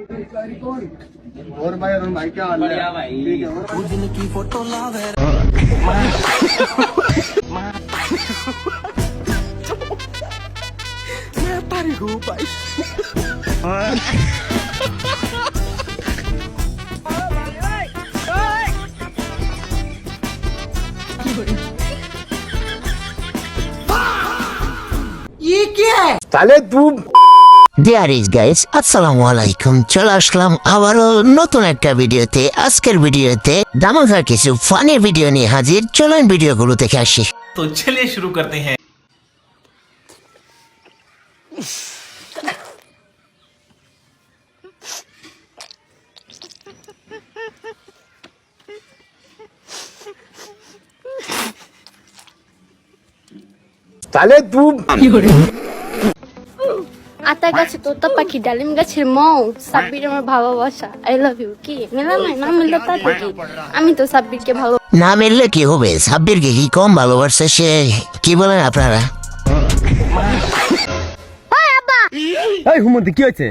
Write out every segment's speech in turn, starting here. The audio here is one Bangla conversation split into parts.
और भाई क्या हाल है? ठीक है। उस दिन की फोटो लावे मैं तारी हूँ भाई। ये क्या है? साले तू There is guys, আসসালামু আলাইকুম। চলে আসলাম আবারও নতুন একটা ভিডিওতে। আজকের ভিডিওতে দামাদার কিছু ফানি ভিডিও নিয়ে হাজির। চলেন ভিডিওগুলো দেখে আসি। तो चलिए शुरू करते हैं। साले तू আতা গাছে তোতা পাখি ডালিম গাছের মৌ সাব্বির আমার ভালোবাসা আই লাভ ইউ কি মেলা নাই না মিললে তাতে কি আমি তো সাব্বিরকে ভালো না মিললে কি হবে? সাব্বিরকে কি কম ভালোবাসছে সে? কি বলেন আপনারা? ওই আব্বা এই হুমন্তি কি হয়েছে?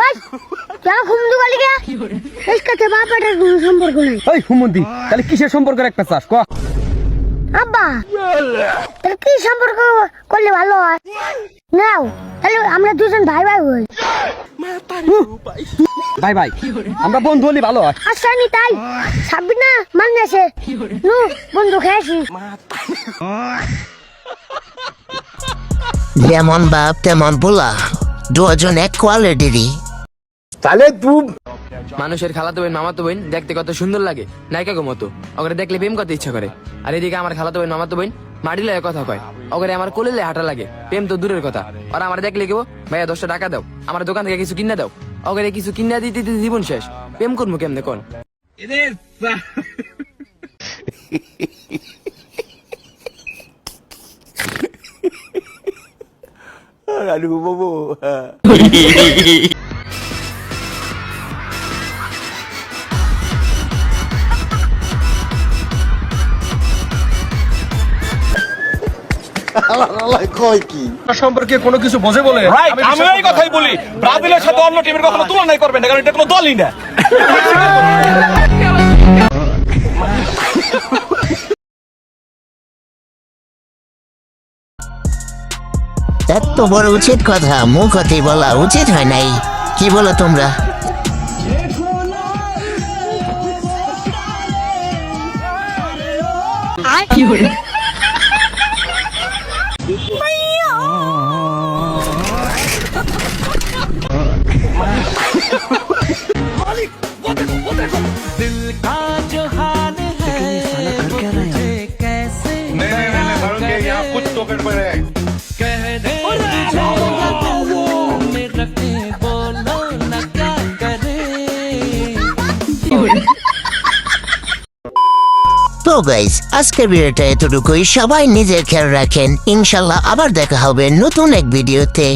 ওই কেন ঘুমদু গলি গে এর সাথে বাবাটার কোনো সম্পর্ক নাই। এই হুমন্তি তাহলে কিসের সম্পর্ক একটা চাস ক? আব্বা তাহলে কি সম্পর্ক করলে ভালো হয়? নাও তাহলে আমরা দুজন ভাই ভাই হই। ভাই ভাই আমরা বন্ধু হলে ভালো হয়। আচ্ছা নি তাই সাব্বির না মানে আছে নু বন্ধু খেয়েছি। যেমন বাপ তেমন পোলা, দুজন এক কোয়ালিটিরই। সালে তু মানুষের খালাতো বোন মামাতো বোন দেখতে কত সুন্দর লাগে, নায়িকা গো মতো। ওকে দেখলে প্রেম করতে ইচ্ছা করে। আর এদিকে আমার খালাতো বোন মামাতো বোন মাটি লয়ে কথা কয়, ওকে আমার কোলে হাঁটা লাগে। প্রেম তো দূরের কথা। আর আমার দেখলে কেউ ভাইয়া 10টা টাকা দাও, আমার দোকান থেকে কিছু কিনা দাও। ওকে কিছু কিনা দিতে দিতে জীবন শেষ। প্রেম করবো কেমনে কোন? সম্পর্কে কোনো কিছু বোঝে বলে আমি এই কথাই বলি, ব্রাজিলের সাথে অন্য টিমের কখনো তুলনাই করবেন না, কারণ এটা কোনো দলই না। এত বড় উচিত কথা মুখ হতে বলা উচিত হয় নাই। কি বলো তোমরা? दिल का जो हाल है मुझे कैसे कुछ तो गड़बड़ है। कह दे मेरा के बोलो न क्या करे। তো গাইস আজকের ভিডিওটা এতটুকুই। সবাই নিজের খেয়াল রাখেন। ইনশাল্লাহ আবার দেখা হবে নতুন এক ভিডিওতে।